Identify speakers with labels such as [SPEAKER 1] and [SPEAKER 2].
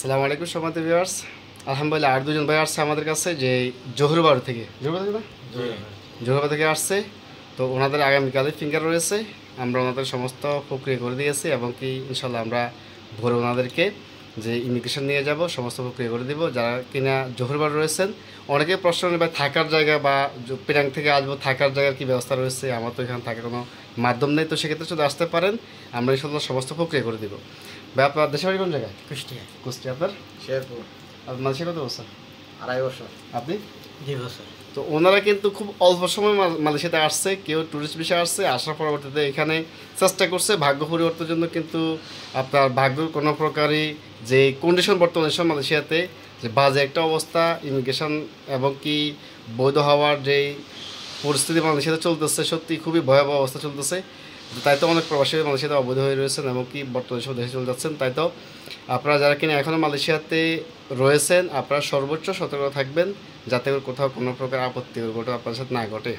[SPEAKER 1] আসসালামু আলাইকুম সম্মানিত ভিউয়ার্স। আলহামদুলিল্লাহ আর দুজন ভাই আসছে আমাদের কাছে যে জহুরবাড়ি থেকে জহুরবাড়ি থেকে আসছে। তো ওনাদের আগামীকালে ফিঙ্গার রয়েছে, আমরা ওনাদের সমস্ত প্রক্রিয়া করে দিয়েছি এবং কি ইনশাল্লাহ আমরা ভোরে ওনাদেরকে যে ইমিগ্রেশন নিয়ে যাব সমস্ত প্রক্রিয়া করে দিব। যারা কিনা জহুরবাড়ি রয়েছেন অনেকে প্রশ্ন নেই ভাই থাকার জায়গা বা পেরাং থেকে আসবো থাকার জায়গার কী ব্যবস্থা রয়েছে, আমার তো এখানে থাকার কোনো মাধ্যম নেই, তো সেক্ষেত্রে শুধু আসতে পারেন, আমরা ইনশাল্লাহ সমস্ত প্রক্রিয়া করে দিব। ভাই আপনার দেশের বাড়ি কোন জায়গায়?
[SPEAKER 2] কুষ্টিয়া।
[SPEAKER 1] কুষ্টিয়া। আপনার
[SPEAKER 2] শেরপুর।
[SPEAKER 1] আপনার মালয়েশিয়া কত বছর?
[SPEAKER 2] 2.5 বছর।
[SPEAKER 1] আপনি?
[SPEAKER 2] 2 বছর।
[SPEAKER 1] তো ওনারা কিন্তু খুব অল্প সময় মালয়েশিয়াতে আসছে, কেউ ট্যুরিস্ট বিষয়ে আসছে, আসার পরবর্তীতে এখানে চেষ্টা করছে ভাগ্য পরিবর্তনের জন্য, কিন্তু আপনার ভাগ্যর কোনো প্রকারই যে কন্ডিশন বর্তমানে সব মালয়েশিয়াতে যে বাজে একটা অবস্থা, ইমিগ্রেশন এবং কি বৈধ হওয়ার যেই পরিস্থিতি মালয়েশিয়াতে চলতেছে সত্যি খুবই ভয়াবহ অবস্থা চলতেছে। তাই তো অনেক প্রবাসী মালয়েশিয়াতে অবৈধ হয়ে রয়েছেন এবং কি বর্তমানে সব দেশে চলে যাচ্ছেন। তাই তো আপনারা যারা কিনা এখনও মালয়েশিয়াতে রয়েছেন আপনারা সর্বোচ্চ সতর্ক থাকবেন যাতে কোথাও কোনো প্রকার আপত্তি ঘটে আপনার সাথে না ঘটে।